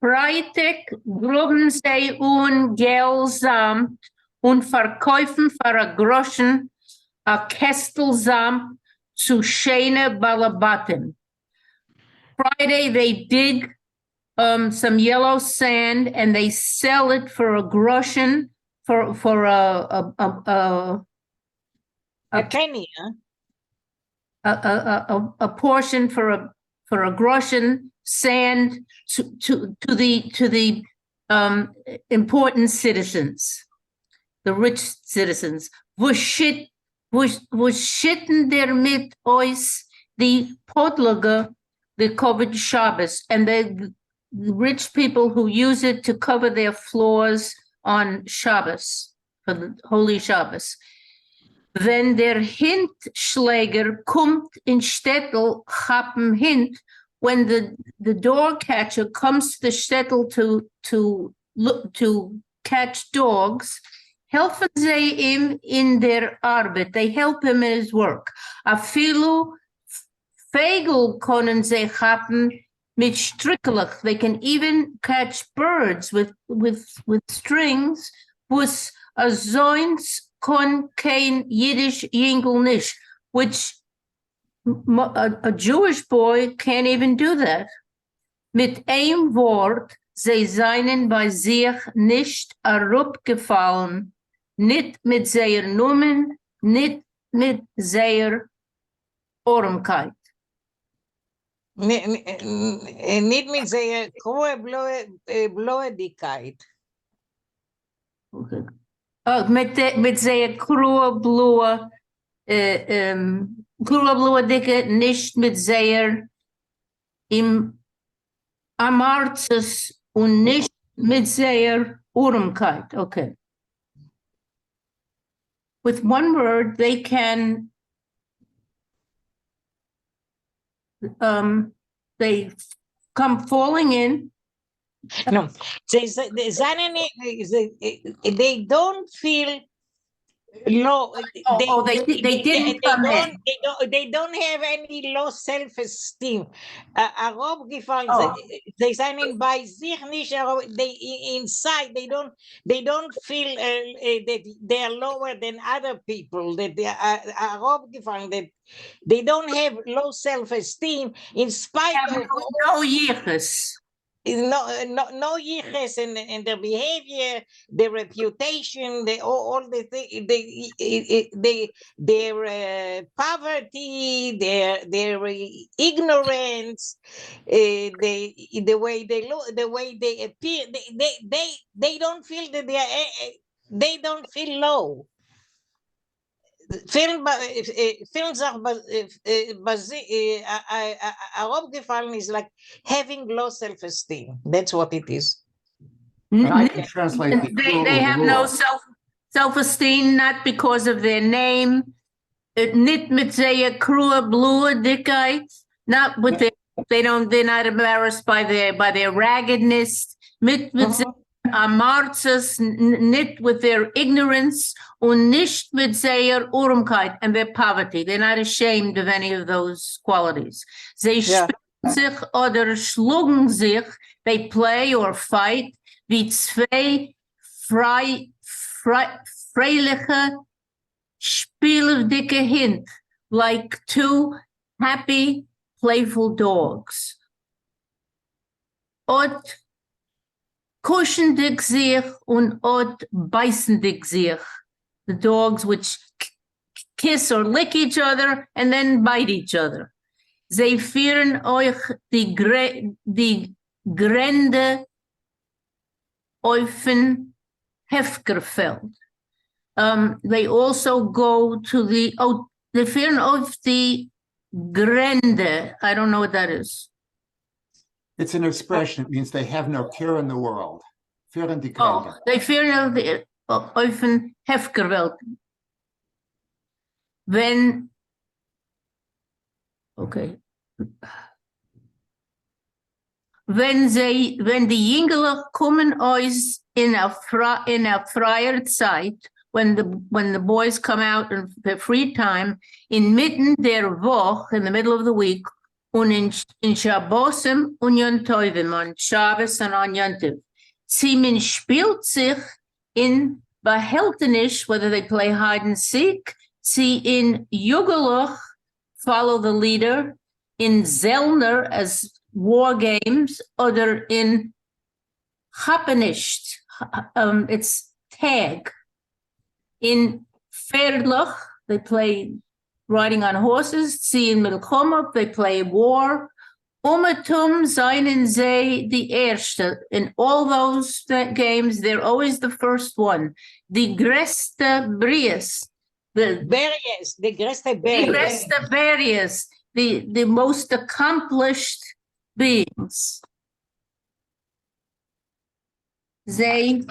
Freitag gruben sie Geld samt und verkaufen für a Groschen a Kestel samt zu schöne Balabatim. Friday they dig some yellow sand and they sell it for a groschen for a penny, a portion for a groschen sand to the important citizens, the rich citizens. Was schitten damit ois the podloge, the covered Shabbos, and the rich people who use it to cover their floors on Shabbos, for the Holy Shabbos. Wenn der Hintschläger kommt in Städtel, chappen Hint, when the door catcher comes to the Städtel to catch dogs, helfen sie ihm in der Arbeit. They help him in his work. A filu Vögel können sie chappen mit Strickelach. They can even catch birds with strings. Was a zoins kon kein Yiddish Yingel nish, which a Jewish boy can't even do that. Mit ein Wort, sie seien bei sich nicht herabgefallen, nicht mit seiner Numen, nicht mit seiner Ormkeit. Niet met zijn groe bloedigheid. Okay. Oh, met zijn groe blue dikke, nicht mit seiner im Amarzus und nicht mit seiner Urmkeit. Okay. With one word, they can they come falling in. No, they don't feel low. They don't have any low self-esteem. They zijn bij zich niet. They inside they don't feel that they are lower than other people. That they are opgevallen. That they don't have low self-esteem in spite of no yichus. No yichus in their behavior, their reputation, all the things, their poverty, their ignorance, the way they look, the way they appear. They don't feel that they don't feel low. Film aufgefallen is like having low self-esteem. That's what it is. And I can translate they have no self-esteem, not because of their name. Nicht mit seiner krue bloedigkeit, not with they're not embarrassed by their raggedness. Mit Amarzes, nicht with their ignorance, und nicht mit seiner Urmkeit and their poverty. They're not ashamed of any of those qualities. Sie spielen sich oder schlugen sich, they play or fight, wie zwei freiliche, spieldicke Hint, like two happy, playful dogs. Und kuschendig sich und beißendig sich. The dogs which kiss or lick each other and then bite each other. Sie führen euch die Grände auf den Hefgerfeld. They also go to they führen auf die Grände. I don't know what that is. It's an expression. It means they have no care in the world. Führen die Grände. Oh, they führen auf den Hefgerfeld. Wenn die Jüngler kommen aus in a freier Zeit, when the boys come out in their free time, inmitten der Woche, in the middle of the week, und in Shabbosim und Yom Tovim, on Shabbos and on Yom Tov. Sie man spielt sich in Behältnis, whether they play hide and seek, sie in Yugeloch, follow the leader, in Zellner as war games, oder in Happenisht, it's tag. In Ferdloch, they play riding on horses. See in Milchoma, they play war. Umatum seinen sie die Erste. In all those games, they're always the first one. Die größte Bries. The größte Bries, the most accomplished beings. They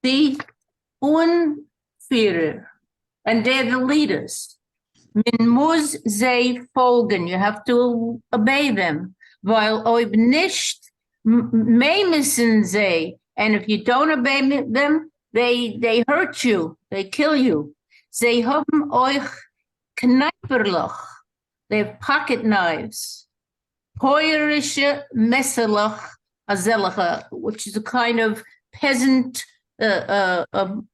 the Unführer, and they're the leaders. Man muss sie folgen. You have to obey them. Weil ob nicht, müssen sie. And if you don't obey them, they hurt you. They kill you. Sie haben euch Kneiperloch. They have pocket knives. Peurische Messerloch azelacha, which is a kind of peasant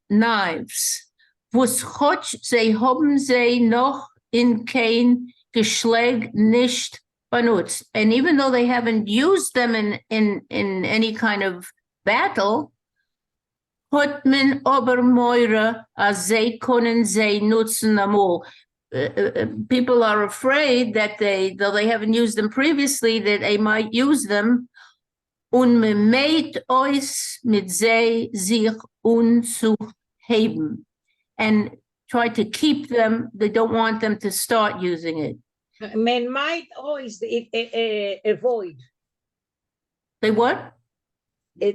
knives. Was Gott, sie haben sie noch in kein Geschlag nicht benutzt. And even though they haven't used them in any kind of battle, hat man aber Meure, als sie können sie nutzen amol. People are afraid that though they haven't used them previously, that they might use them. Und man meid euch mit sie sich unzuheben. And try to keep them, they don't want them to start using it. Man might always avoid. They what?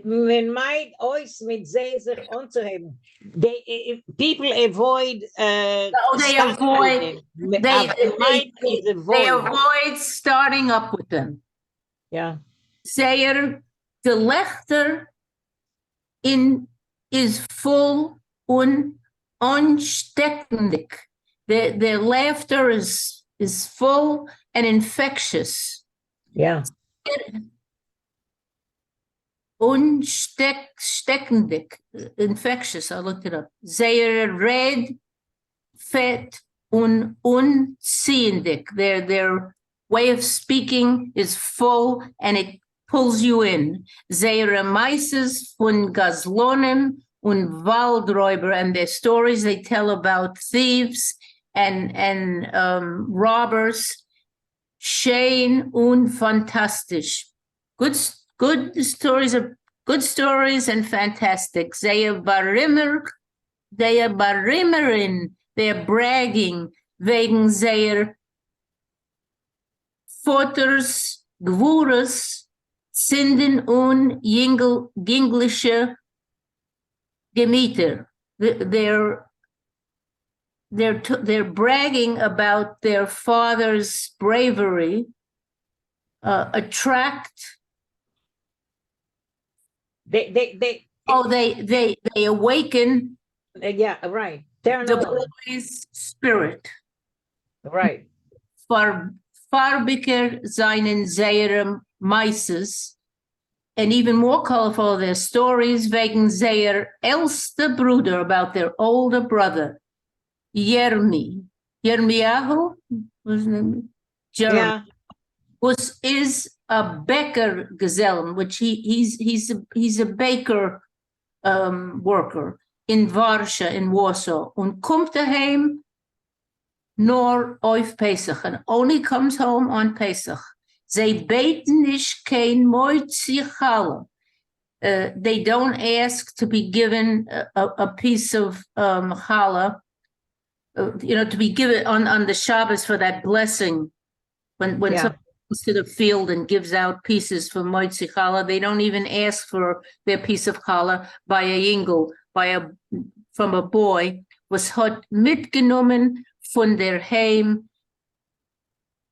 Man might always mit sie sich unzuheben. People avoid. They avoid starting up with them. Yeah. Zeer gelächter is full unsteckend. Their laughter is full and infectious. Yeah. Unsteckend, infectious. I looked it up. Zeer red, fat, unziehendig. Their way of speaking is full and it pulls you in. Zeere Meises von Gazlonim und Waldräuber, and their stories they tell about thieves and robbers. Schön und fantastisch. Good stories are good stories and fantastic. Zeere Barimmerin, they're bragging wegen zeer Fotters, Gwures, Sinden und Jinglische Gemieter. They're bragging about their father's bravery, attract. They awaken. Yeah, right. They're the boy's spirit. Right. Farbiger seinen Zeirem Meises, and even more colorful their stories wegen their älste Bruder, about their older brother, Yirmiyahu, was his name? Yeah. Was is a baker Gesellen, which he's a baker worker in Warsha, in Warsaw, und kommt daheim nor auf Pesach, and only comes home on Pesach. They beten nicht kein moitzi challah. They don't ask to be given a piece of challah, to be given on the Shabbos for that blessing. When someone comes to the field and gives out pieces for moitzi challah, they don't even ask for their piece of challah by a yingel, from a boy, was hat mitgenommen von der Heim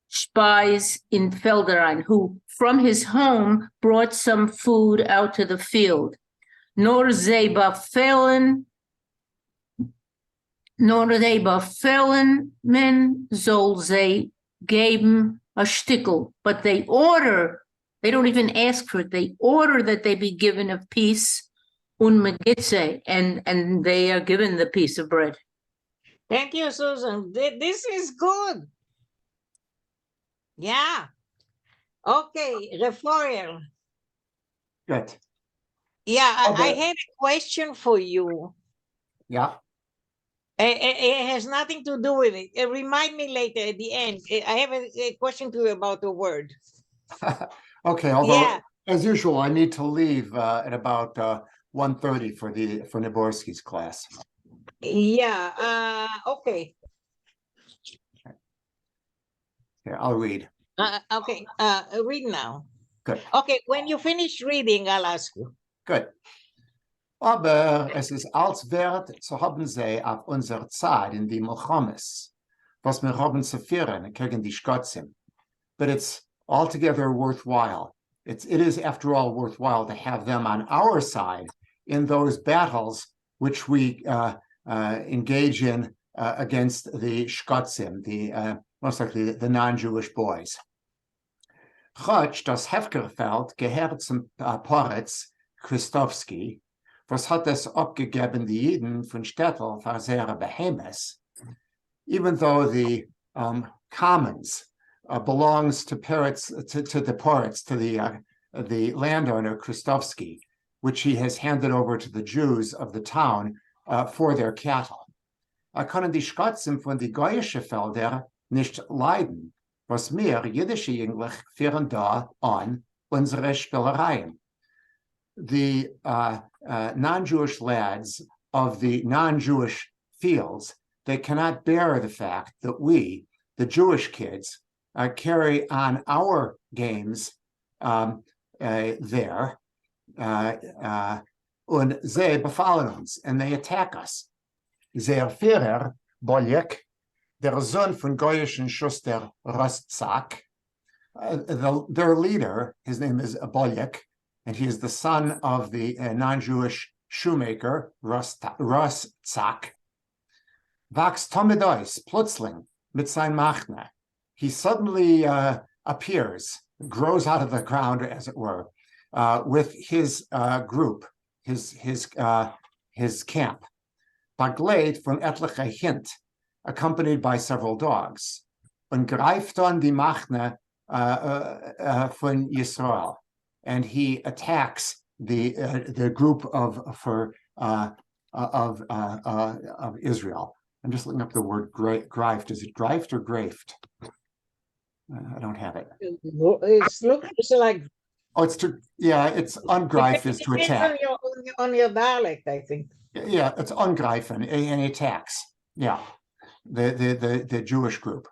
Speis in Felderein, who from his home brought some food out to the field. Nor sie befehlen Nor they befehlen men soll zij geben a stickel, but they order, they don't even ask for it, they order that they be given a piece, megitze, and they are given the piece of bread. Thank you, Susan. This is good. Yeah. Okay, Refoyer. Good. Yeah, I Okay. had a question for you. Yeah. It has nothing to do with it. Remind me later at the end. I have a question to you about the word. Okay. Although, Yeah. as usual, I need to leave at about 1:30 for Naborski's class. Yeah. Okay. Here, I'll read. Okay. Read now. Good. Okay. When you finish reading, I'll ask you. Good. Aber es ist als wert zu haben sie auf unserer Zeit in die Milchames, was wir haben zu führen gegen die Schkotzim. But it's altogether worthwhile. It is, after all, worthwhile to have them on our side in those battles which we engage in against the Schkotzim, most likely the non-Jewish boys. Chotsch, das Hefkerfeld gehört zum Poretz Christowski, was hat es abgegeben die Jiden von Stettel für sehr Behemoths, even though the commons belongs to Peretz, to the Poretz, to the landowner Christowski, which he has handed over to the Jews of the town for their cattle. Können die Schkotzim von die goyische Felder nicht leiden, was mir jüdische Englisch führen da an unsere Spielereien. The non-Jewish lads of the non-Jewish fields, they cannot bear the fact that we, the Jewish kids, carry on our games there, und sie befallen uns, and they attack us. Their Führer, Boljek, der Sohn von goyischen Schuster Rostzak, their leader, his name is Boljek, and he is the son of the non-Jewish shoemaker Rostzak. Vax Tomedois, Plutzling, mit sein Machne. He suddenly appears, grows out of the ground, as it were, with his group, his camp. Bagleit von etliche Hint, accompanied by several dogs, und greift on die Machne von Yisrael, and he attacks the group of Israel. I'm just looking up the word greift. Is it greift or greift? I don't have it. It's like. Oh, it's ungreift is to attack. On your dialect, I think. Yeah, it's ungreifen, and he attacks. Yeah, the Jewish group.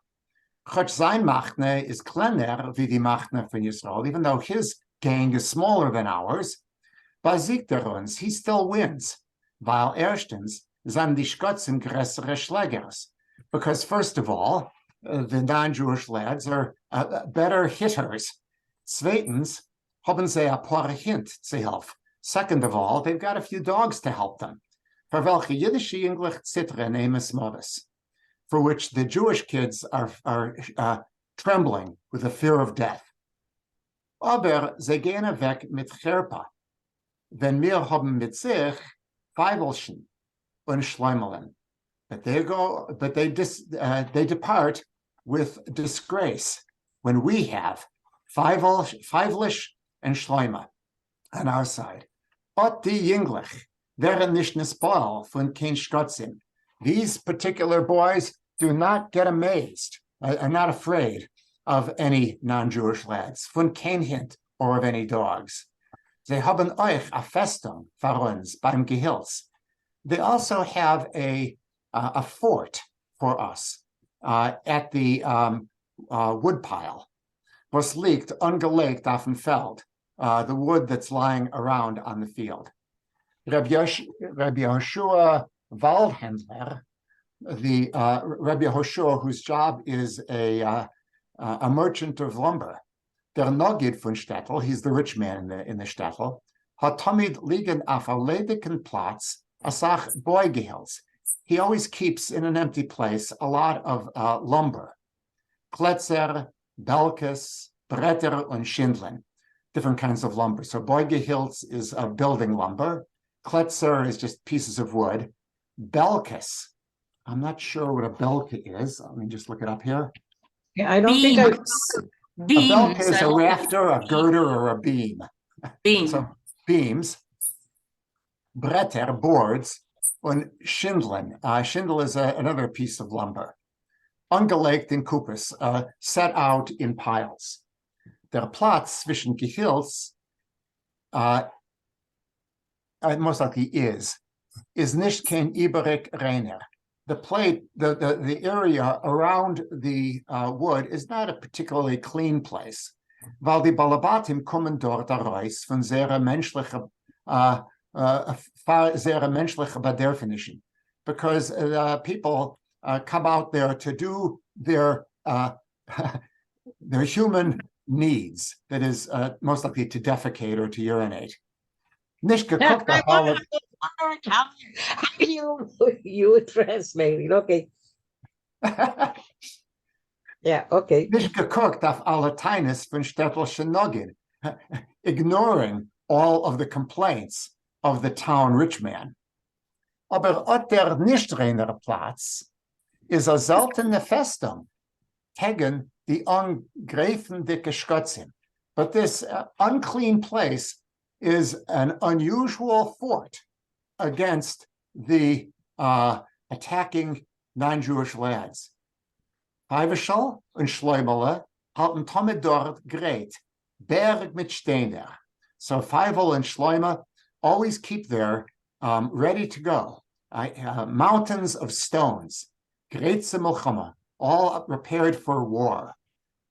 Chotsch sein Machne is kleiner wie die Machne von Yisrael, even though his gang is smaller than ours. Besiegt uns, he still wins. Weil erstens sind die Schkotzim größere Schlägers. Because first of all, the non-Jewish lads are better hitters. Zweitens, haben sie a paar Hint zu helfen. Second of all, they've got a few dogs to help them. For welche jüdische English zittre nemes modus, for which the Jewish kids are trembling with the fear of death. Aber sie gehen weg mit Cherpa, wenn wir haben mit sich Feivelchen und Schleimelen. But they depart with disgrace when we have Feivelish and Schleima on our side. But the English, wären nicht nespoil von kein Schkotzim. These particular boys do not get amazed, are not afraid of any non-Jewish lads, von kein Hint or of any dogs. Sie haben euch a Festung für uns beim Gehilz. They also have a fort for us at the woodpile. Was liegt ungelegt auf dem Feld, the wood that's lying around on the field. Rabbi Yehoshua Waldhändler, the Rabbi Yehoshua, whose job is a merchant of lumber, der Nogid von Stettel, he's the rich man in the Stettel, hat tamid liegen auf a ledigen Platz asach Beugehilz. he always keeps in an empty place a lot of lumber. Kletzer, Belkes, Bretter, and Schindlin, different kinds of lumber. So Beugehilz is building lumber. Kletzer is just pieces of wood. Belkes, I'm not sure what a belke is. Let me just look it up here. Yeah, I don't think I. A belke Beams. is a rafter, a girder, or a beam. Beam. So beams, Bretter, boards, and Schindlin. Schindel is another piece of lumber. Angelegt in Kupes, set out in piles. Der Platz zwischen Gehilz, most likely is nicht kein Iberik Reiner. The plate, the area around the wood is not a particularly clean place. Weil die Balabatim kommen dort heraus von sehr menschlicher Bedürfnissen. Because people come out there to do their their human needs, that is most likely to defecate or to urinate. Nicht geguckt auf alle. How you translate it? Okay. Yeah. Okay. Nicht geguckt auf alle Teines von städtischen Nugget, ignoring all of the complaints of the town rich man. Aber at der nicht reiner Platz is a seltene Festung tegen die angreifende Schutzim. But this unclean place is an unusual fort against the attacking non-Jewish lads. Haivischal und Schleumele halten Tome dort great, Berg mit Steiner. So Feivel and Schleimer always keep there ready to go. Mountains of stones, great Simulchama, all prepared for war.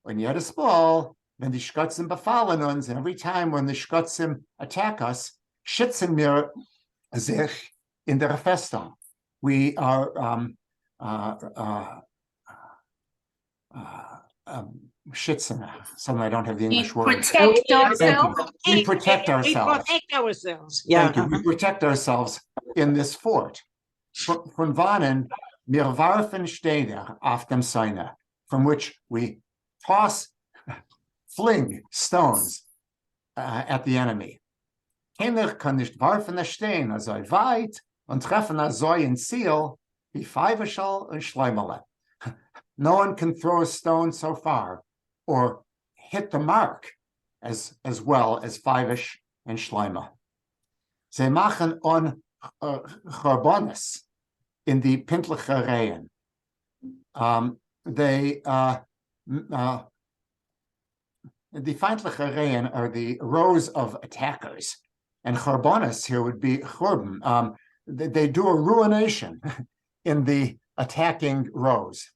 When jedes Mal, when the Schutzim befallen uns, and every time when the Schutzim attack us, schützen wir sich in der Festung. We are schützen. Something I don't have the English word. Protect ourselves. We protect We ourselves. protect ourselves. Yeah. Thank you. We protect ourselves in this fort. Von wannen wir warfen Steine auf dem Seine, from which we fling stones at the enemy. Keiner kann nicht warfen Stein so weit und treffen so in Ziel wie Feivischal und Schleimele. No one can throw a stone so far or hit the mark as well as Feivish and Schleima. Sie machen on Chorbonis in the pintliche Reihen. The feindliche Reihen are the rows of attackers, and Chorbonis here would be Chorben. They do a ruination in the attacking rows.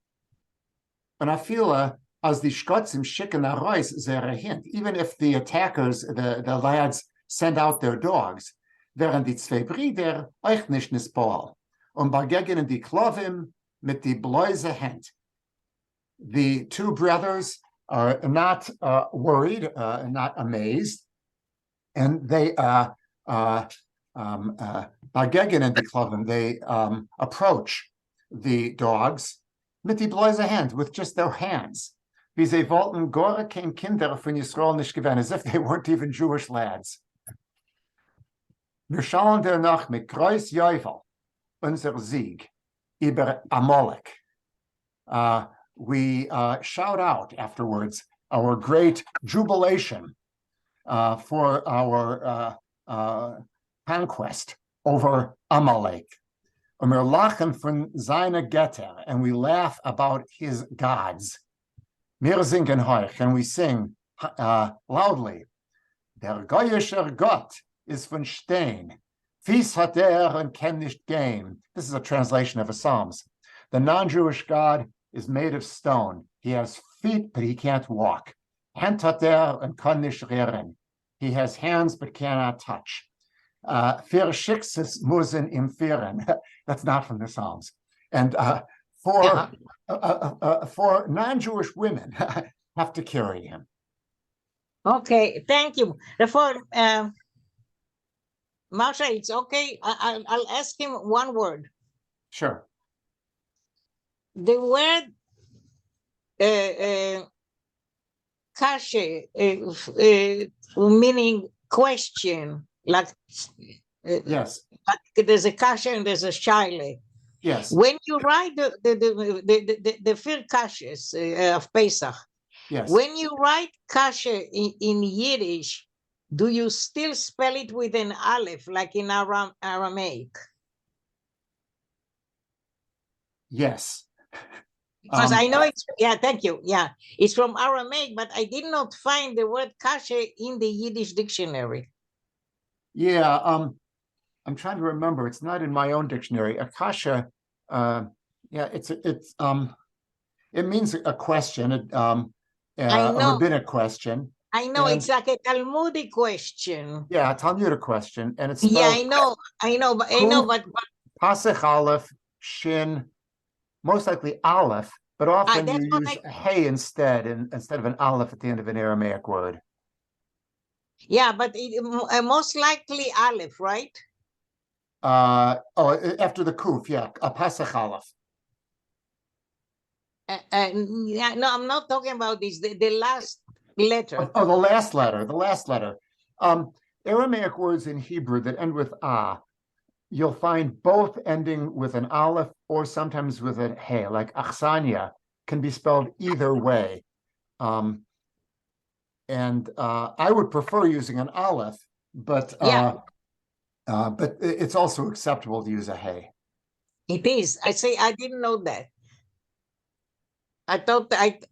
And I feel as the Schutzim schicken a Reis sehr hint, even if the attackers, the lads, send out their dogs, während die zwei Brüder euch nicht nisbal, und begegnen die Klovim mit die Bläuse Hand. The two brothers are not worried, not amazed, and they begegnen die Klovim, they approach the dogs mit die Bläuse Hand, with just their hands. Wie sie wollten gore kein Kinder von Yisrael nicht gewinnen, as if they weren't even Jewish lads. Wir schauen danach mit Kreuz Jäuvel, unser Sieg, über Amalek. We shout out afterwards our great jubilation for our conquest over Amalek. Und wir lachen von seiner Götter, and we laugh about his gods. Wir singen hoch, and we sing loudly. Der goyischer Gott is von Stein. Fies hat und kann nicht gehen. This is a translation of a Psalms. The non-Jewish God is made of stone. He has feet, but he can't walk. Hand hat und kann nicht rühren. He has hands, but cannot touch. Für Schicksals müssen ihm führen. That's not from the Psalms. And for non-Jewish women have to carry him. Okay, thank you. For Marsha, it's okay. I'll ask him one word. Sure. The word kashe, meaning question, like Yes. there's a kashe and there's a shaile. Yes. When you write the first kashes of Pesach, Yes. when you write kashe in Yiddish, do you still spell it with an aleph like in Aramaic? Yes. Because I know it's, yeah, thank you. Yeah, it's from Aramaic, but I did not find the word kashe in the Yiddish dictionary. Yeah. I'm trying to remember. It's not in my own dictionary. Akasha. Yeah. It means a question. I A know. rabbinic question. I know, And- it's like a Talmudic question. Yeah, a Talmudic question, and it's Yeah, spelled I know, but Pasech Aleph Shin, most likely Aleph, but often that's you what use hey instead of an Aleph at the end of an Aramaic word. yeah, but most likely aleph, right? After the Kuf, yeah, a Pasech Aleph. Yeah, no, I'm not talking about this. The last letter. Oh, the last letter. Aramaic words in Hebrew that end with you'll find both ending with an aleph or sometimes with a hey, like achsania can be spelled either way. And I would prefer using an aleph, but it's also acceptable to use a hey. It is. I didn't know that. I thought that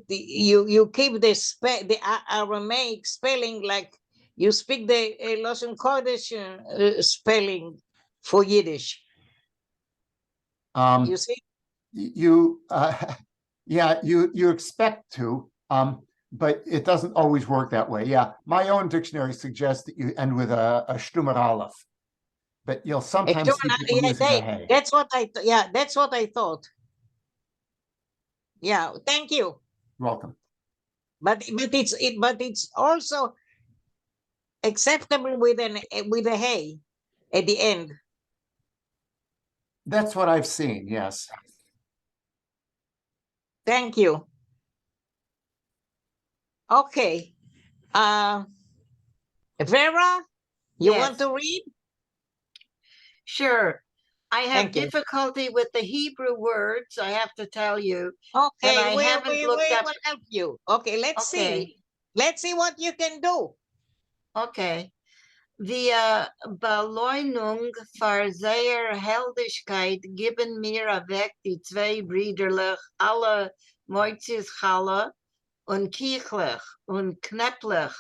you keep the Aramaic spelling like you speak the Lashon Kodesh spelling for Yiddish. You see? You expect to, but it doesn't always work that way. Yeah, my own dictionary suggests that you end with a shtumer aleph, but you'll sometimes see people using a hey. That's what I thought. Yeah, thank you. Welcome. But it's also acceptable with a hey at the end. That's what I've seen. Yes. Thank you. Okay. Vera, you want to read? Sure. I have Thank you. difficulty with the Hebrew words, I have to tell you. Okay, I we haven't looked up- will help you. Okay, let's Okay. see. Let's see what you can do. Okay. Die Beleunung für sehr Heldigkeit geben mir weg die zwei Brüderlich, alle Moizischalle und Kichlich und Knäpplich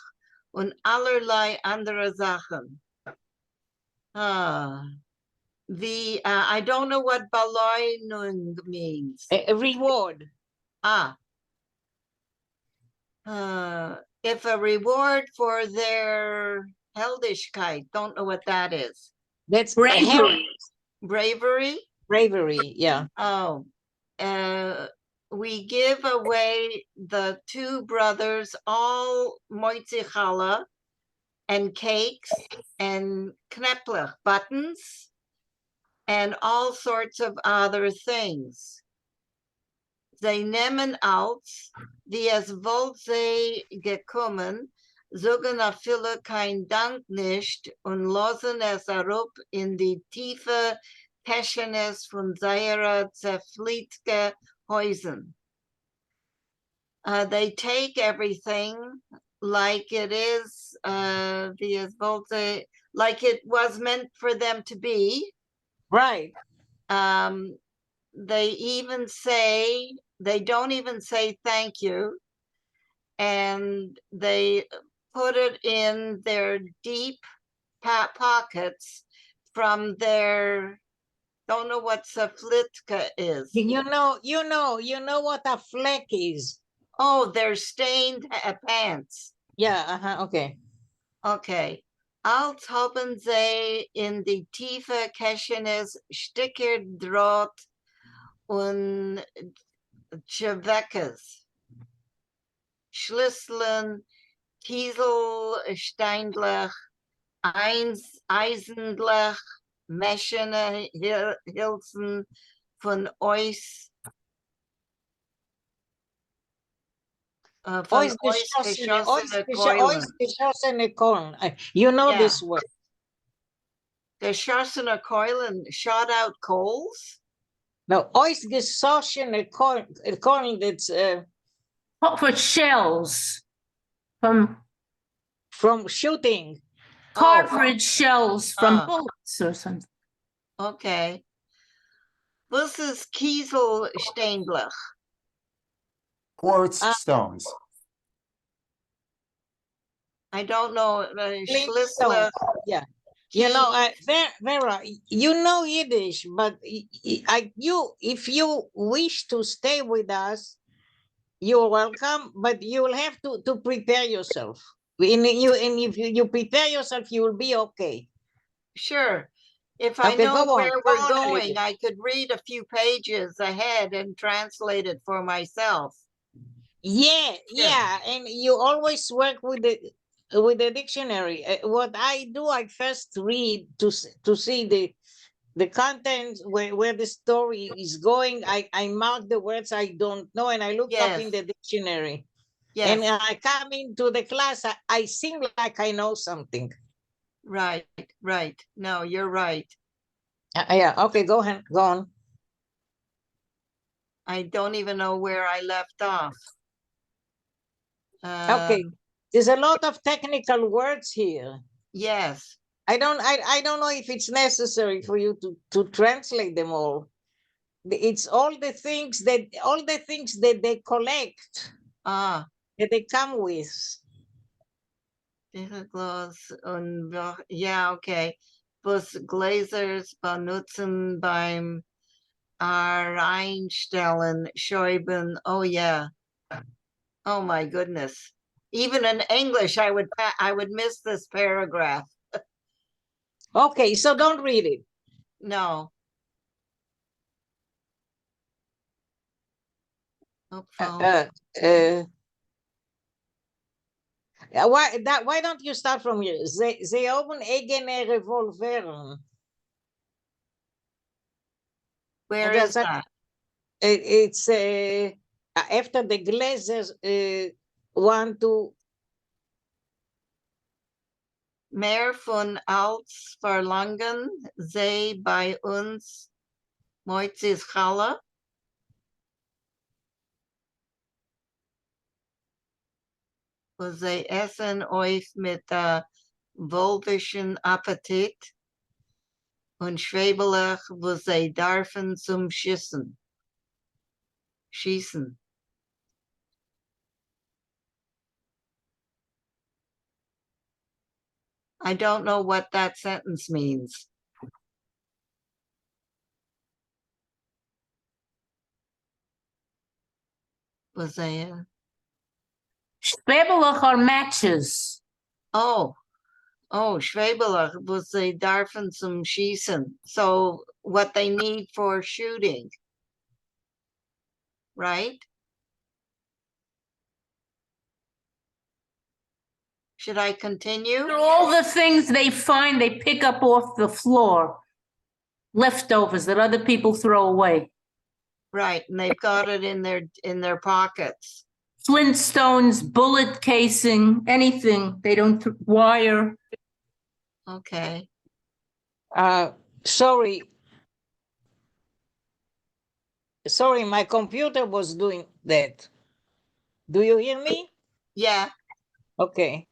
und allerlei andere Sachen. I don't know what Beleunung means. A reward. If a reward for their Heldigkeit, don't know what that is. That's Bravery. Bravery? Bravery, yeah. Oh, we give away the two brothers all moitzichala and cakes and knepplech, buttons, and all sorts of other things. They nehmen aus, wie es wollt sie gekommen, sogen a viele kein Dank nicht und losen es arup in die tiefe Peschenes von seiner zerflietke Häusen. They take everything like it is, wie es wollt sie, like it was meant for them to be. Right. They even say, they don't even say thank you, and they put it in their deep pockets from their, don't know what saflitka is. You know what a fleck is. Oh, their stained pants. Yeah, okay. Okay. Als haben sie in die tiefe Käschenes Stickerdraht und Chevekas, Schlüsseln, Kieselsteinblech, Eisenblech, Meschene Hilsen von Eus. Von Ois Eus geschossene geschossene Keulen. You know Yeah. this word. Geschossene Keulen, shot out coals? No, ois geschossene Keulen, that's What for shells? From from shooting. cartridge shells from Ah. bullets or something. Okay. Was ist Kieselsteinblech? Quartz Ah. stones. I don't know. Flintstone. Yeah. You know, Vera, you know Yiddish, but if you wish to stay with us, you're welcome, but you will have to prepare yourself. And if you prepare yourself, you will be okay. Sure. If I Okay, know go on. where Go we're on, going, Olivia. I could read a few pages ahead and translate it for myself. Yeah, and you always work with the dictionary. What I do, I first read to see the content where the story is going. I mark the words I don't know and I look up in Yes. the dictionary. Yes, And I come into the class, I seem like I know something. right. No, you're right. Yeah, okay, go ahead, go on. I don't even know where I left off. Okay, there's a lot of technical words here. Yes, I don't know if it's necessary for you to translate them all. It's all the things that they collect, ah, that they come with. yeah, okay. Was Glazers benutzen beim Reinstellen, Schreiben. Oh yeah. Oh my goodness. Even in English, I would miss this paragraph. Okay, so don't read it. No. Oh, phones. Why don't you start from here? Ze haben eigene Revolveren. Where is that? It's after the Glazers want to. Mehr von als verlangen sie bei uns Moitzis Chala? Wo sie essen euch mit wolfischen Appetit und schwebelig, wo sie dürfen zum Schießen. I don't know what that sentence means. Was they? Schwebelach are matches. Oh, schwebelig, wo sie dürfen zum Schießen. So what they need for shooting, right? Should I continue? All the things they find, they pick up off the floor. Leftovers that other people throw away. Right, and they've got it in their pockets. Flintstones, bullet casing, anything. They don't wire. Okay. Sorry, my computer was doing that. Do you hear me? Yeah. Okay.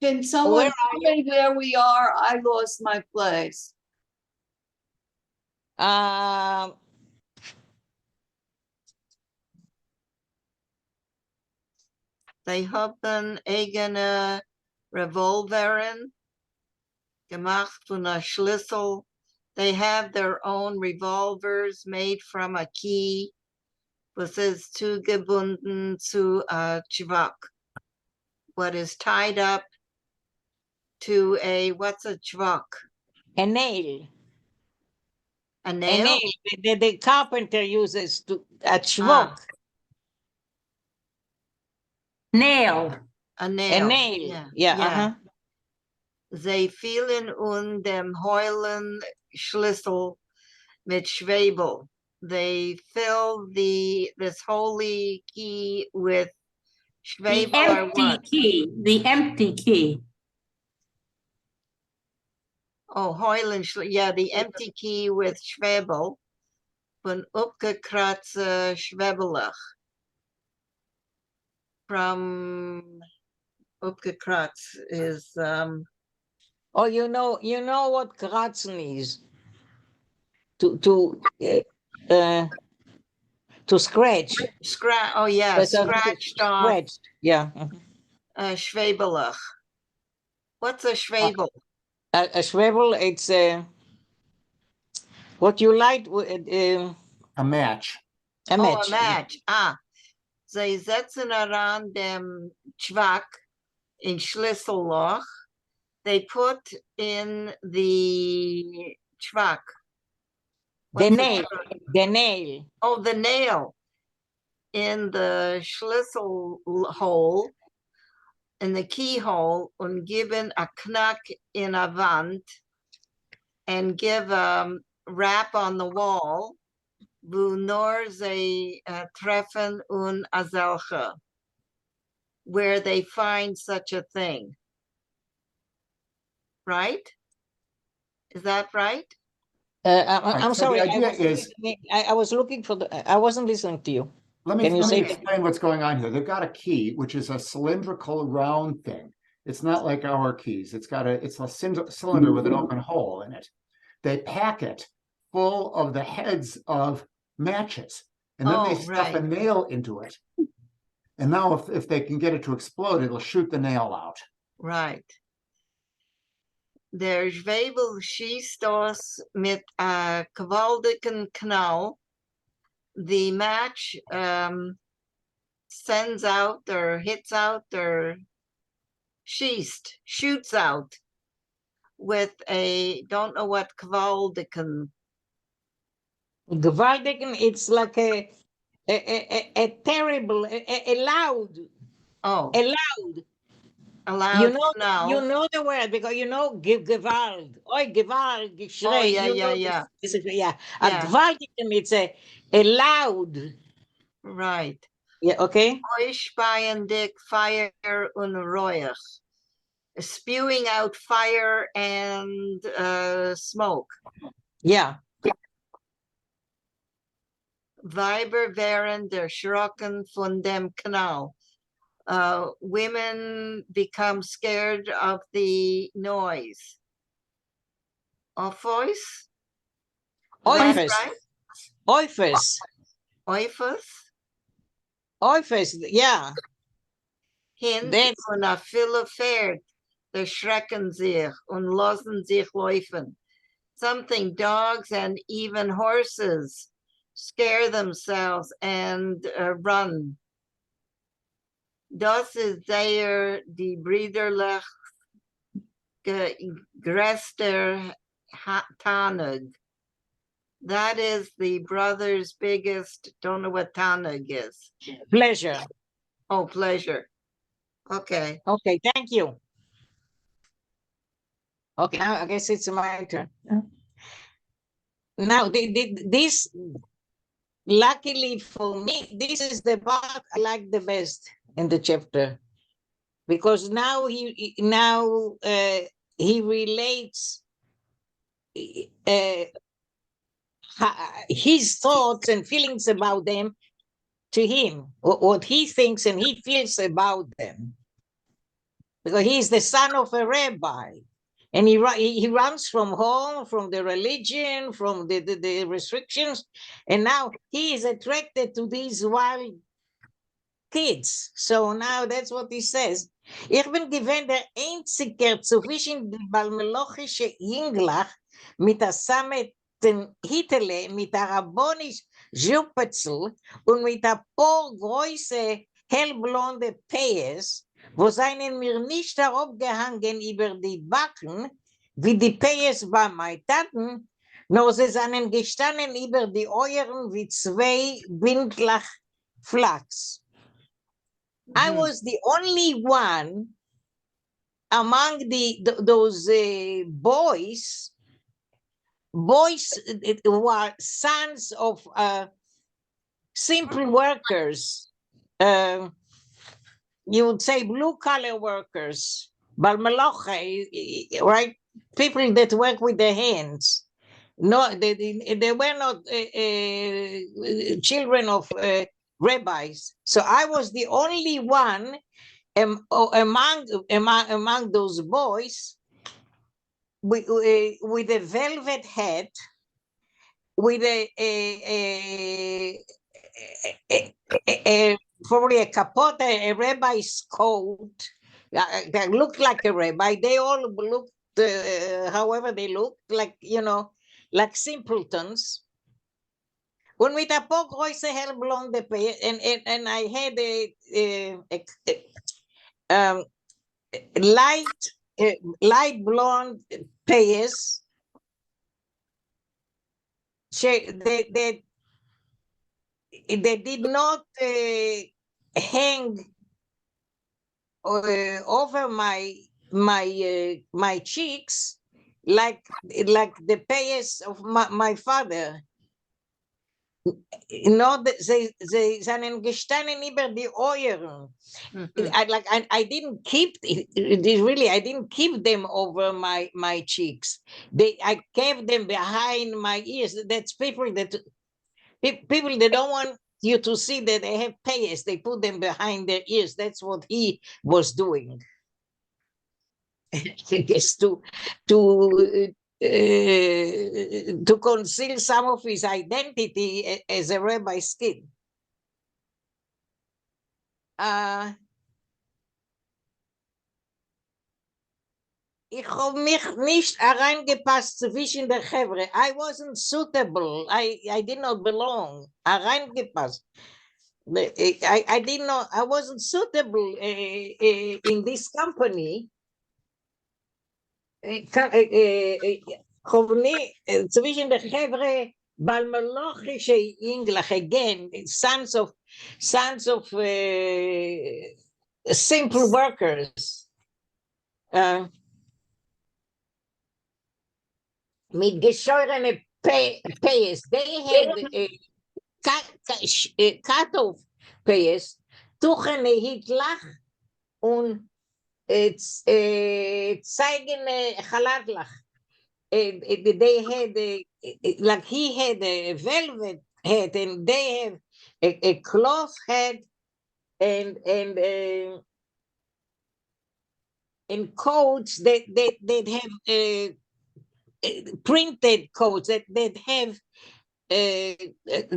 Can someone tell me where we are? I lost my place. They haben eigene Revolveren gemacht von a Schlüssel. They have their own revolvers made from a key. Was ist zugebunden zu a Chivak? What is tied up to a, what's a Chivak? A nail. A nail? The carpenter uses a chvok. Nail. A nail. A nail. Yeah. Uh-huh. Sie fielen dem Heulen Schlüssel mit Schwebel. They fill this holy key with The Schwebel or empty what? key, the empty key. Oh, Heulen, yeah, the empty key with Schwebel. Von upgekratze Schwebelach. From upgekratz is Oh, you know what kratzen is? To scratch. scratch. Oh yeah, But, scratched off scratched. Yeah. Mhm. Schwebelach. What's a Schwebel? A swivel, it's what you light with A match. a Oh, match. a match. Ah, sie setzen around dem Schwack in Schlüsselloch. They put in the Schwack. The What's nail. The nail. Oh, the nail in the Schlüssel hole, in the keyhole, and given a knack in a Wand, and give a rap on the wall, wo nur sie treffen un a solche, where they find such a thing. Right? Is that right? I'm so the sorry. idea is- I was looking for I wasn't listening to you. Let Can you me say- explain what's going on here. They've got a key, which is a cylindrical round thing. It's not like our keys. It's a cylinder with an open hole in it. They pack it full of the heads of matches, and then they Oh, stuff a right. nail into it. And now if they can get it to explode, it'll shoot the nail out. Right. Der Schwebel schießt aus mit a gewaltigen Knall. The match sends out or hits out or shoots out with a, don't know what gewaltigen. Gewaltigen, it's like a terrible, a loud, Oh, a loud. a loud knall. You know the word because you know Gewalt. Oi, Gewalt, Geschrei. Oh, yeah, you yeah, know yeah. This is, yeah. Yeah. A Gewaltigen, it's a loud. Right. Yeah, okay. Euspeiendig fire und Reuch. Spewing out fire and smoke. Yeah. Weiber wären erschrocken von dem Knall. Women become scared of the noise. Of voice? That's Oifes. right. Oifes. Oifus. Oifes, yeah. Hin That's- und a viele Pferd erschrecken sich und lassen sich laufen. Something dogs and even horses scare themselves and run. Das ist sehr die brüderlich größter Tanug. That is the brother's biggest, don't know what Tanug is. Pleasure. Oh, pleasure. Okay. Okay, thank you. Okay, now I guess it's my turn. Now, this, luckily for me, this is the part I like the best in the chapter, because now he relates his thoughts and feelings about them to him, what he thinks and he feels about them, because he is the son of a rabbi. And he runs from home, from the religion, from the restrictions, and now he is attracted to these wild kids. So now that's what he says. Ich bin gewähnt der einzige zwischen die balmelochische Jinglach mit der Sameten Hitele, mit der Rabbonisch Jupetzel und mit der paar große hellblonde Pees, wo seinen mir nicht herabgehangen über die Backen, wie die Pees bei meinen Taten, nur sie seien gestanden über die Euren wie zwei Windlach Flachs. I Mhm. was the only one among those boys who are sons of simple workers, you would say blue collar workers, balmaloche, right? People that work with their hands. No, they were not children of rabbis. So I was the only one among those boys with a velvet hat, with probably a capote, a rabbi's coat that looked like a rabbi. They all looked, however they looked, like, like simpletons. Und mit ein paar große hellblonde and I had a light blonde payas. They did not hang over my cheeks like the payas of my father. No, they seien gestanden über die Ohren. I didn't keep I didn't keep them over my cheeks. I kept them behind my ears. That's people that don't want you to see that they have payas. They put them behind their ears. That's what he was doing. I guess to conceal some of his identity as a rabbi's kid. Ich habe mich nicht hereingepasst zwischen der Chevre. I wasn't suitable. I did not belong. Hereingepasst. I did not. I wasn't suitable in this company. Zwischen der Chevre balmalochische English again, sons of simple workers. Mit geschorene payas. They had cut-off payas, tuchene hitlach und zeigene chalatlach. They had like he had a velvet hat and they have a cloth hat and coats that have printed coats that have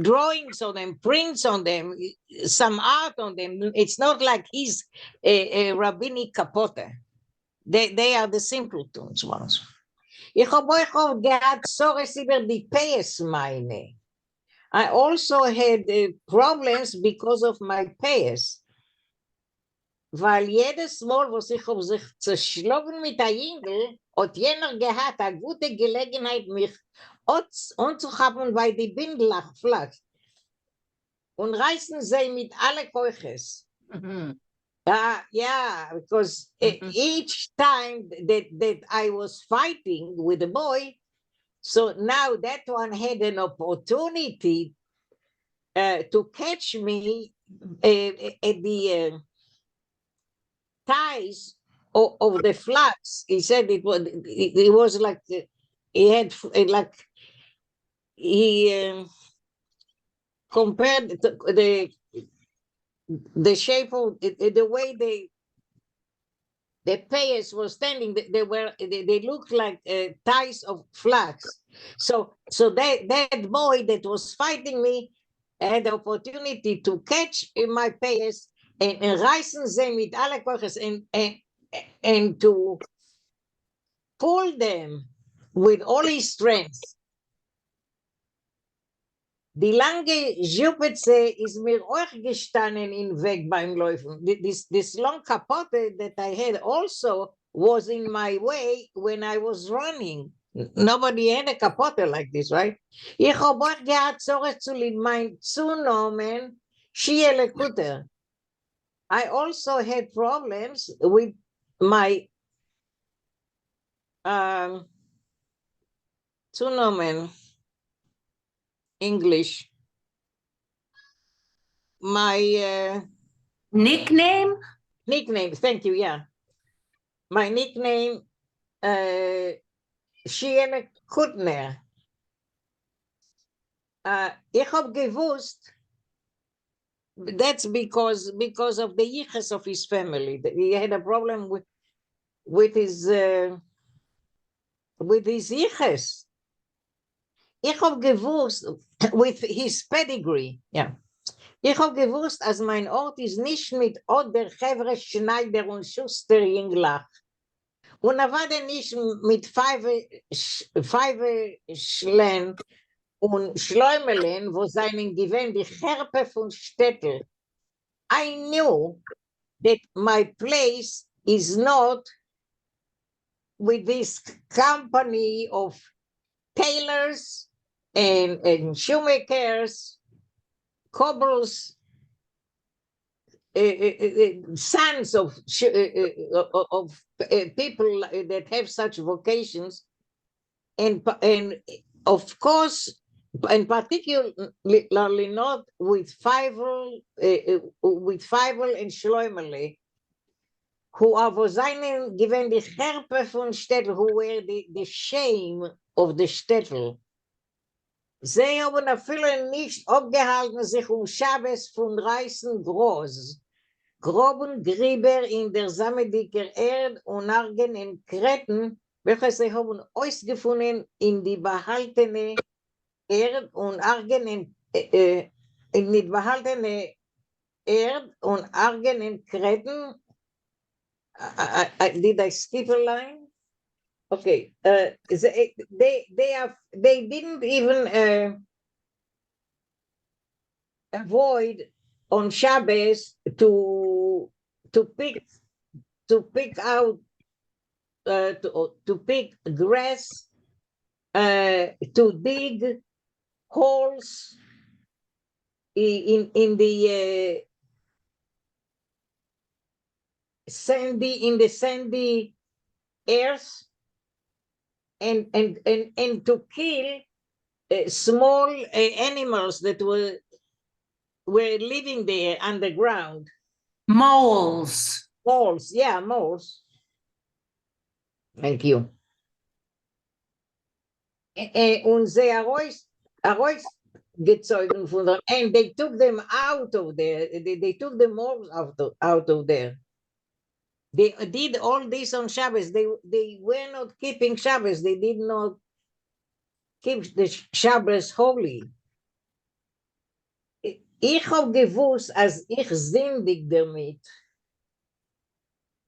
drawings on them, prints on them, some art on them. It's not like he's a rabbinic capote. They are the simpletons ones. Ich habe euch auch gehabt Sorges über die Payas meine. I also had problems because of my payas. Weil jedes Mal, was ich habe sich zerschlagen mit der Jüngel, hat jener gehabt eine gute Gelegenheit, mich anzuhaben, weil die Bindelach flach. Und reißen sie mit alle Keuches. Yeah, because each time that I was fighting with the boy, so now that one had an opportunity to catch me at the ties of the flags. He said it was like he had like he compared the shape of the way the payers were standing. They looked like ties of flags. So that boy that was fighting me had the opportunity to catch my payers and reißen sie mit alle Koches and to pull them with all his strength. Die lange Jupitze ist mir auch gestanden in Weg beim Laufen. This long capote that I had also was in my way when I was running. Nobody had a capote like this, right? Ich habe auch gehabt, Sorge zu mein Zunamen, Schiele Kutter. I also had problems with my Zunomen, English. My Nickname? nickname, thank you, yeah. My nickname, Shiene Kutner. Ich hab gewusst, that's because of the yiches of his family. He had a problem with his yiches. Ich hab gewusst, with his pedigree, yeah. Ich hab gewusst, als mein Ort ist nicht mit oder Chevre Schneider und Schuster Jinglach. Und war der nicht mit Pfeife Schlen und Schleumelen, wo seinen gewähnt die Herpe von Städtel. I knew that my place is not with this company of tailors and shoemakers, cobbles, sons of people that have such vocations, and of course, and particularly not with Feivel and Schleumele, who are for seinen given the Herpe von Städtel, who were the shame of the Städtel. Sie haben viele nicht abgehalten, sich Schabes von Reißen groß, groben Grieber in der samedicker Erd und Argen in Kreten, welche sie haben ausgefunden in die behaltene Erd und Argen in die behaltene Erd und Argen in Kreten. Did I skip a line? Okay, they didn't even avoid on Shabbos to pick out to pick grass, to dig holes in the sandy earth, and to kill small animals that were living there underground. Moles. Moles, yeah, moles. Thank you. Und sie herausgezogen von der, and they took them out of there. They took the moles out of there. They did all this on Shabbos. They were not keeping Shabbos. They did not keep the Shabbos holy. Ich hab gewusst, als ich sündig damit.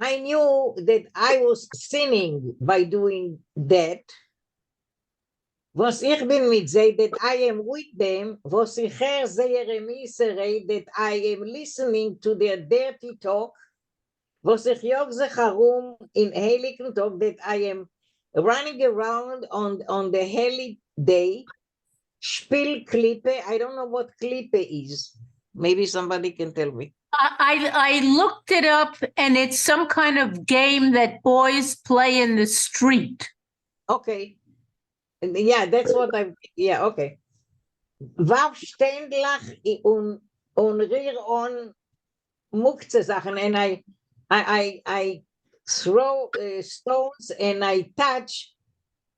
I knew that I was sinning by doing that. Was ich bin mit sie, that I am with them, was ich sehr misery, that I am listening to their dirty talk. Was ich jog sich herum in heiligen Tag, that I am running around on the holy day. Spiel Klippe, I don't know what Klippe is. Maybe somebody can tell me. I looked it up, and it's some kind of game that boys play in the street. Okay. Yeah, that's what yeah, okay. Warf Ständlach und rier on Mukze Sachen, and I throw stones and I touch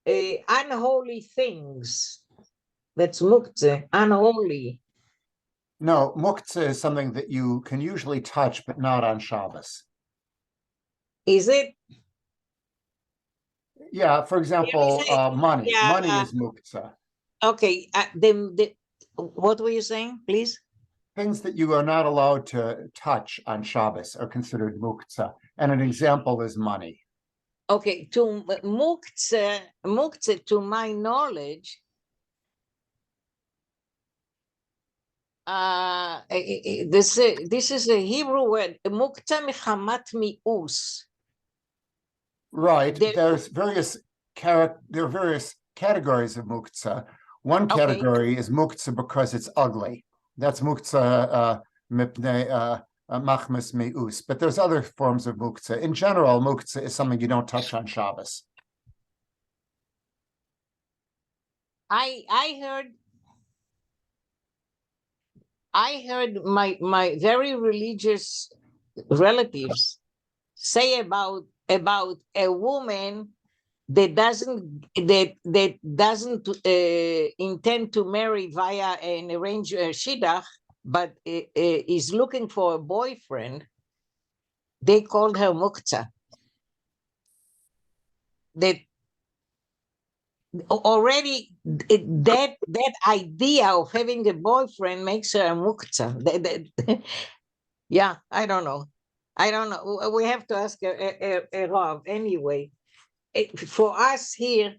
unholy things. That's muktzeh, unholy. No, muktzah is something that you can usually touch, but not on Shabbos. Is it? Yeah, for example, money. Yeah, Money is muktzah. Okay, what were you saying, please? Things that you are not allowed to touch on Shabbos are considered muktzah. And an example is money. Okay, to muktzeh, to my knowledge, this is a Hebrew word, muktzeh mechamat mi'us. Right. There's various categories of muktzah. One category is muktzah because it's ugly. That's muktzah mipnei machmas mi'us. But there's other forms of muktzah. In general, muktzah is something you don't touch on Shabbos. I heard my very religious relatives say about a woman that doesn't intend to marry via an arranged shidduch, but is looking for a boyfriend. They called her muktzah. That already that idea of having a boyfriend makes her a muktzah. Yeah, I don't know. We have to ask a Rav anyway. For us here,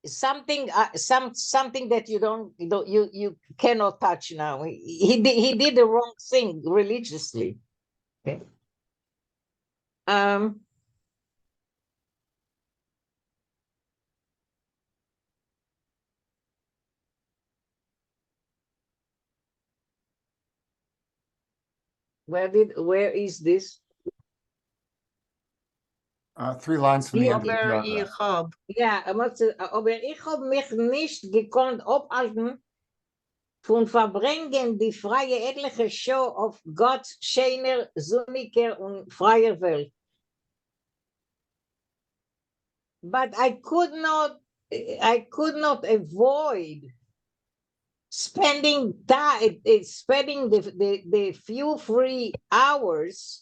something that you cannot touch now. He did the wrong thing religiously. Okay. Where is this? 3 lines from the end of the Aber paragraph. ich hab. Ja, aber ich hab mich nicht gekonnt abhalten von verbringen die freie etliche Show auf Gott schöner, sonniger und freier Welt. But I could not avoid spending the few free hours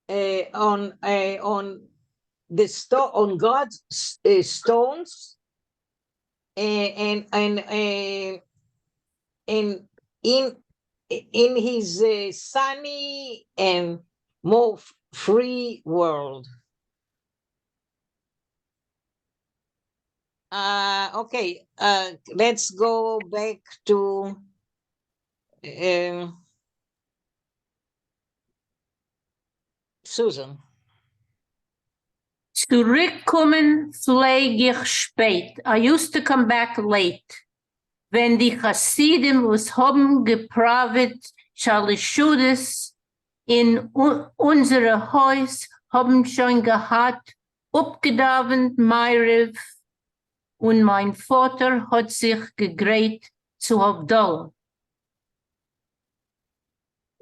on God's stones and in his sunny and more free world. Okay, let's go back to Susan. Zurückkommen pflege ich spät. I used to come back late. Wenn die Hasidim was haben gepravet, Schalischudes in unsere Haus haben schon gehabt, abgedavend Meirev, und mein Vater hat sich gegräht zu Havdalah.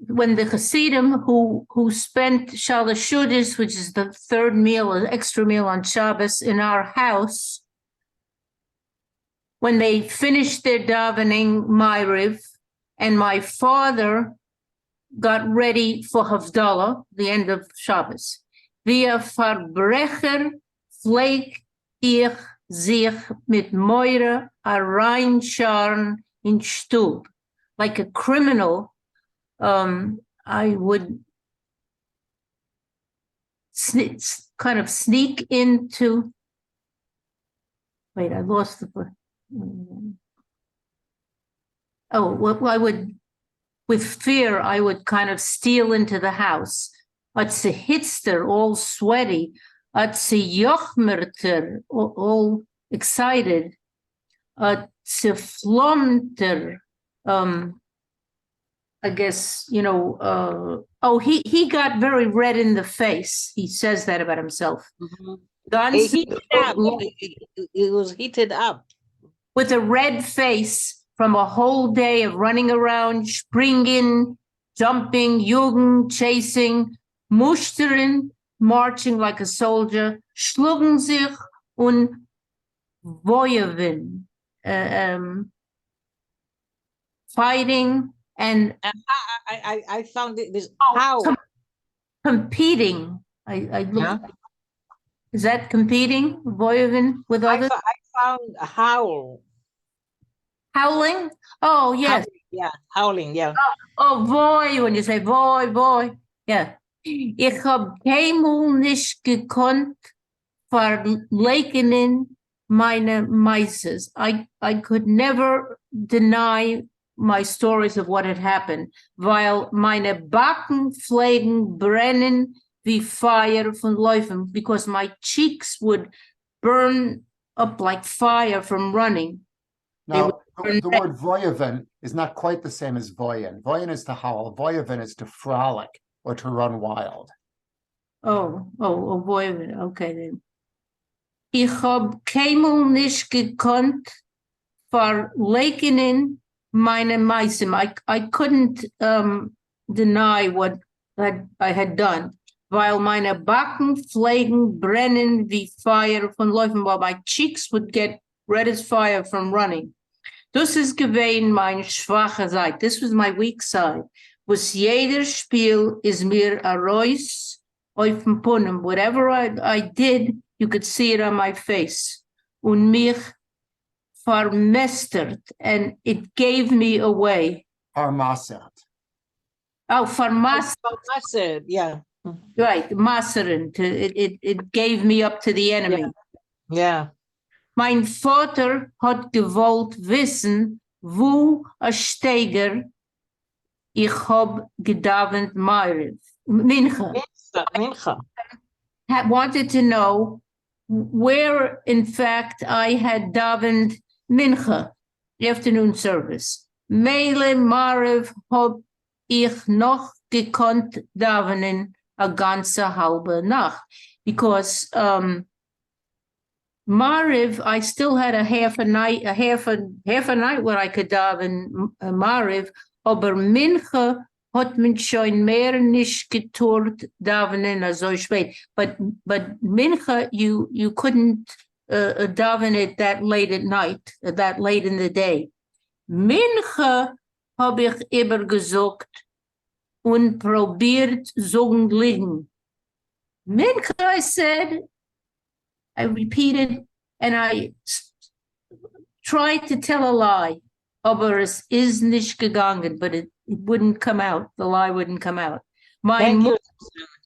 When the Hasidim who spent Shalashudas, which is the third meal, an extra meal on Shabbos in our house, when they finished their davening Ma'ariv, and my father got ready for Havdalah, the end of Shabbos, via Verbrecher pfleg ich sich mit Meure reinscharren in Stub. Like a criminal, I would kind of sneak into, wait, I lost the, well, I would, with fear, I would kind of steal into the house. At a hitster, all sweaty, at a jochmerter, all excited, at a flomter, I guess, you know, he got very red in the face. He says that about himself. He was heated up. With a red face from a whole day of running around, springing, jumping, jugend, chasing, mustern, marching like a soldier, schlugen sich und wojewen, fighting, and I found this how competing. I looked. Is that competing, voyeven, with others? I found howl. Howling? Oh, yes. Howling, yeah. Oh, boy, when you say boy, yeah. Ich hab keinmal nicht gekonnt verleugnen meine Meises. I could never deny my stories of what had happened, weil meine Backen pflegen brennen wie fire von Läufen, because my cheeks would burn up like fire from running. Now, the word voyeven is not quite the same as voyen. Voyen is to howl. Voyeven is to frolic or to run wild. Avoid. Okay, then. Ich hab keinmal nicht gekonnt verleugnen meine Meisem. I couldn't deny what I had done, weil meine Backen pflegen brennen wie Feuer von Läufen, while my cheeks would get red as fire from running. Das ist gewesen meine schwache Seite. This was my weak side. Was jeder Spiel ist mir a Reus auf dem Punnen. Whatever I did, you could see it on my face. Und mich vermestert, and it gave me away. Parmasert. Oh, vermastert, Mastered, yeah. right, masteren. It gave me up to the enemy. Yeah. Mein Vater hat gewollt wissen, wo a Steiger ich hab gedavent Mincha. Mincha. Wanted to know where, in fact, I had davened Mincha, the afternoon service. Mele Marev hab ich noch gekonnt davenen a ganze halbe Nacht. Because Marev, I still had a half a night where I could daven Marev, aber Mincha hat man schon mehr nicht getort davenen as so spät. But Mincha, you couldn't daven it that late at night, that late in the day. Mincha hab ich immer gesucht und probiert zogen liegen. Mincha, I said, I repeated, and I tried to tell a lie. Aber es ist nicht gegangen, but it wouldn't come out. The lie wouldn't come out. Thank you.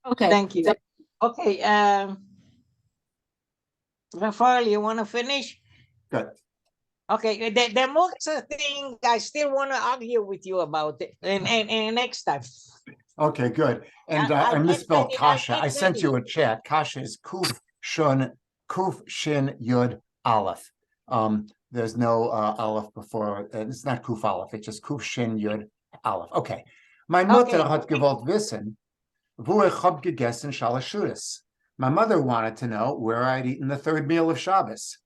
Okay. Thank you. Okay. Rafael, you want to finish? Good. Okay. The Muktzah thing, I still want to argue with you about it, and next time. Okay, good. And I'll I get misspelled ready, Kasha. I'll I get sent you ready. a chat. Kasha is Kuf Shin Yud Aleph. There's no Aleph before it. It's not Kuf Aleph. It's just Kuf Shin Yud Aleph. Okay. Mein Mutter Okay. hat gewollt wissen, wo ich hab gegessen Shalashudas. My mother wanted to know where I'd eaten the third meal of Shabbos.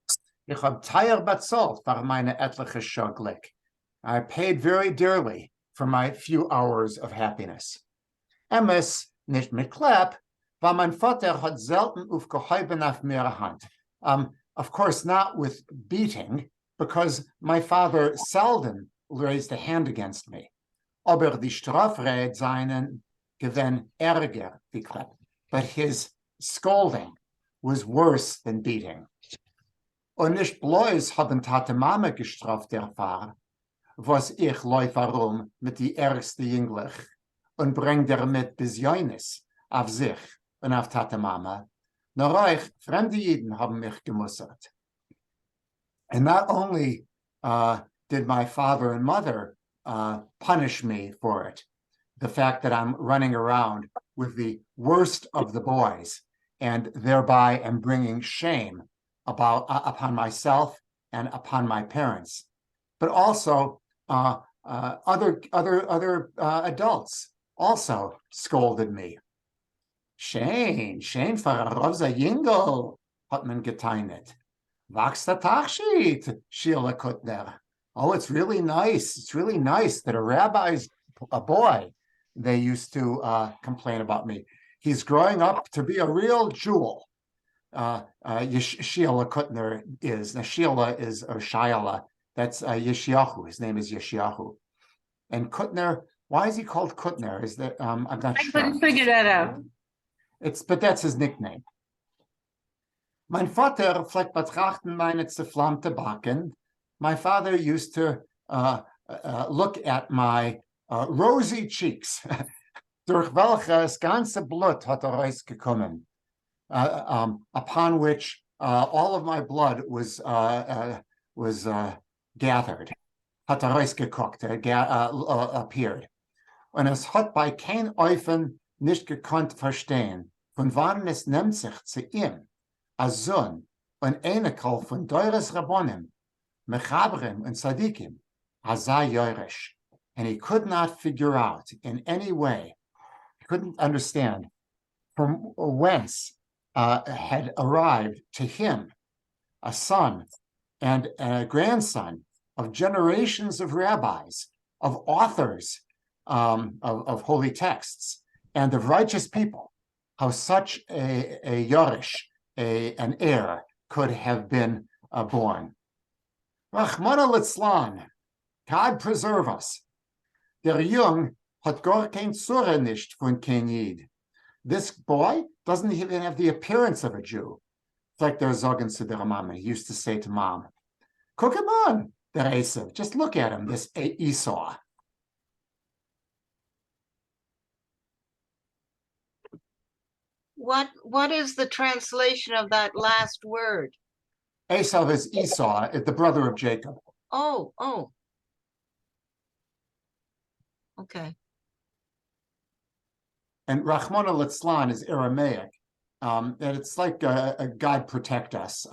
Ich hab teuer bezahlt für meine etliche Schoglik. I paid very dearly for my few hours of happiness. Emes nicht mit Klepp, weil mein Vater hat selten aufgehoben auf mir Hand. Of course, not with beating, because my father seldom raised a hand against me. Aber die Strafred seinen gewen ärger wie Klepp. But his scolding was worse than beating. Und nicht bloß haben Tate Mama gestraft erfahren, was ich läuf herum mit die ärgste Jünglich und bring damit Besäunis auf sich und auf Tate Mama. Nur euch, fremde Jiden haben mich gemussert. And not only did my father and mother punish me for it, the fact that I'm running around with the worst of the boys and thereby am bringing shame upon myself and upon my parents, but also other adults also scolded me. Shame for a Rosa Yingel, hat man geteinet. Wachs der Tachshit, Sheila Kutner. Oh, it's really nice. It's really nice that a boy, they used to complain about me. He's growing up to be a real jewel. Sheila Kutner is. Now, Sheila is, or Shaila, that's Yeshayahu. His name is Yeshayahu. And Kutner, why is he called Kutner? Is that, I'm not I sure. couldn't figure that out. But that's his nickname. Mein Vater fleckt betrachten meine zerflammte Backen. My father used to look at my rosy cheeks, durch welches ganze Blut hat rausgekommen, upon which all of my blood was gathered, hat rausgeguckt, appeared. Und es hat bei kein Eufen nicht gekonnt verstehen, von wann es nimmt sich zu ihm, als Sohn und Enekel von Deures Rabbonim, Mechabrim and Sadikim, Hazai Yoresh. And he could not figure out in any way, he couldn't understand from whence had arrived to him a son and a grandson of generations of rabbis, of authors of holy texts, and of righteous people, how such a Yorish, an heir, could have been born. Rachmana litzlan, God preserve us. Der Jung hat gar kein Zure nicht von kein Yid. This boy doesn't even have the appearance of a Jew. It's like their Zogan to their mama. He used to say to mom, cook him on, der Esav. Just look at him, this Esau. What is the translation of that last word? Esav is Esau, the brother of Jacob. Oh. Okay. And Rachmana litzlan is Aramaic. And it's like God protect us.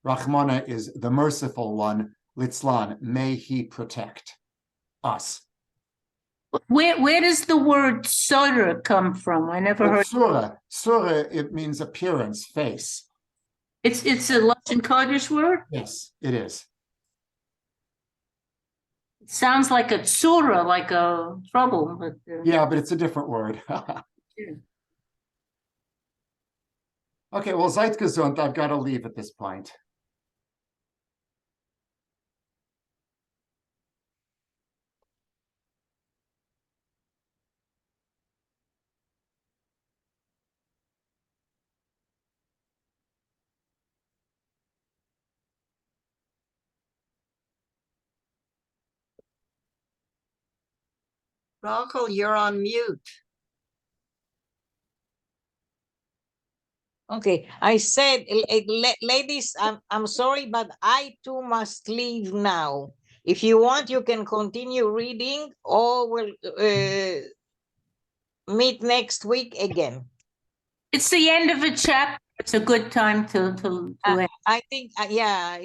Rachmana is the merciful one. Litzlan, may he protect us. Where does the word soda come from? I never heard. Surah, it means appearance, face. It's a Lashon Kodesh word. Yes, it is. It sounds like a tsura, like a trouble, but Yeah, but it's a different word. yeah. Okay, well, seid gesund. I've got to leave at this point. Rachel, you're on mute. Okay, I said, ladies, I'm sorry, but I too must leave now. If you want, you can continue reading, or we'll meet next week again. It's the end of a chapter. It's a good time to end. I think, yeah.